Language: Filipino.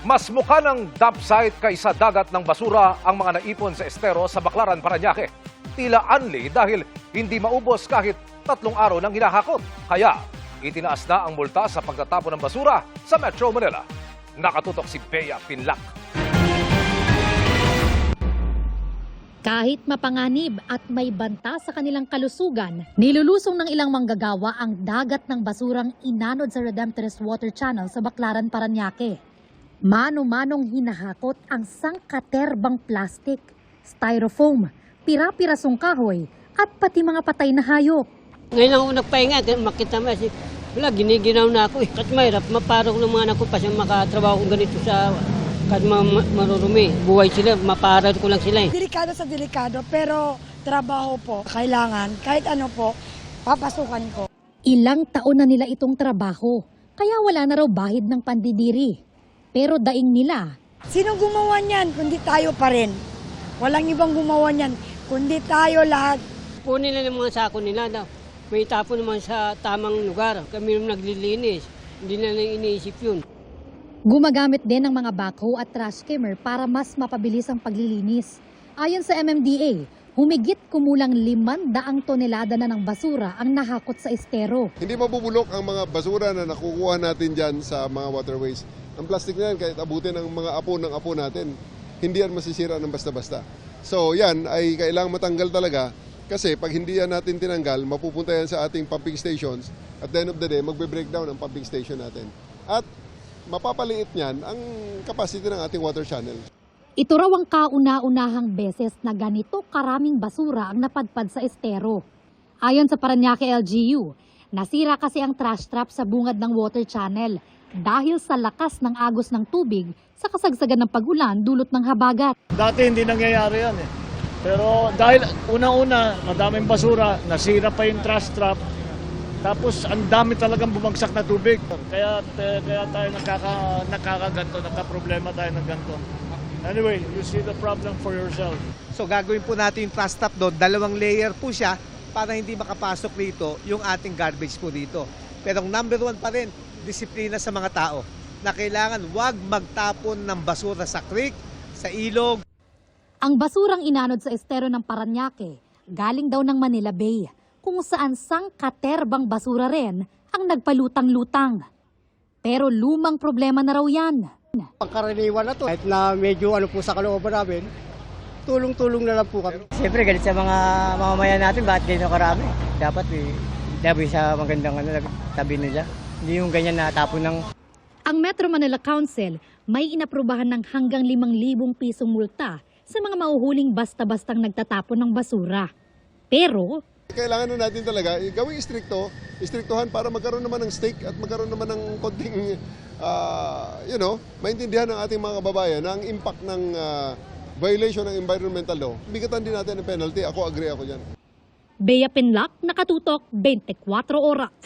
Mas mukha ng dump site kaysa dagat ng basura ang mga naipon sa estero sa Baclaran, Parañaque. Tila anli dahil hindi maubos kahit 3 araw nang hinahakot. Kaya itinaas na ang multa sa pagtatapon ng basura sa Metro Manila. Nakatutok si Bea Pinlac. Kahit mapanganib at may banta sa kanilang kalusugan, nilulusong ng ilang manggagawa ang dagat ng basurang inanod sa Redemptorist Water Channel sa Baclaran, Parañaque. Mano-manong hinahakot ang sangkaterbang plastic, styrofoam, pira-pirasong kahoy at pati mga patay na hayop. Ngayon ako nagpahinga, makita mo kasi wala, giniginaw na ako. Kasi mahirap, maparok ng mga anak ko pa siya makatrabaho kong ganito sa kahit marurumi. Buhay sila, maparad ko lang sila. Delikado sa delikado, pero trabaho po, kailangan, kahit ano po, papasukan ko. Ilang taon na nila itong trabaho, kaya wala na raw bahid ng pandidiri. Pero daing nila, Sino gumawa niyan, kundi tayo pa rin. Walang ibang gumawa niyan, kundi tayo lahat. Punin nila yung mga sako nila na may tapon naman sa tamang lugar. Kami yung naglilinis, hindi na lang iniisip yun. gumagamit din ng mga backhoe at trash skimmer para mas mapabilis ang paglilinis. Ayon sa MMDA, humigit kumulang 500 tonelada na ng basura ang nahakot sa estero. Hindi mabubulok ang mga basura na nakukuha natin dyan sa mga waterways. Ang plastic na yan, kahit abutin ng mga apo natin, hindi yan masisira ng basta-basta. So yan ay kailangang matanggal talaga kasi pag hindi yan natin tinanggal, mapupunta yan sa ating pumping stations. At the end of the day, magbe-breakdown ang pumping station natin. At mapapaliit niyan ang capacity ng ating water channel. Ito raw ang kauna-unahang beses na ganito karaming basura ang napadpad sa estero. Ayon sa Parañaque LGU, nasira kasi ang trash trap sa bungad ng water channel dahil sa lakas ng agos ng tubig sa kasagsagan ng pag-ulan dulot ng habagat. Dati hindi nangyayari yan eh. Pero dahil una-una, madaming basura, nasira pa yung trash trap, tapos ang dami talagang bumagsak na tubig. Kaya tayo nakakaganto, nakaproblema tayo ng ganto. Anyway, you see the problem for yourself. So gagawin po natin yung trash trap doon, 2 layer po siya para hindi makapasok dito yung ating garbage po dito. Pero ang number 1 pa rin, disiplina sa mga tao na kailangan wag magtapon ng basura sa creek, sa ilog. Ang basurang inanod sa estero ng Parañaque galing daw ng Manila Bay, kung saan sangkaterbang basura rin ang nagpalutang-lutang. Pero lumang problema na raw yan. Pangkaraniwan na to. Kahit na medyo po sa kalooban namin, tulong-tulong na lang po kami. Siyempre galit sa mga mamamayan natin, bakit ganyan karami? Dapat dabi sa magandang tabi nila. Hindi yung ganyan na tapon ng... Ang Metro Manila Council may inaprubahan ng hanggang 5,000 pisong multa sa mga mauhuling basta-bastang nagtatapon ng basura. Pero Kailangan na natin talaga gawing istriktuhan para magkaroon naman ng stake at magkaroon naman ng konting, maintindihan ng ating mga kababayan na ang impact ng violation ng environmental law. Bigatan din natin ng penalty. Agree ako dyan. Bea Pinlac, Nakatutok, 24 Oras.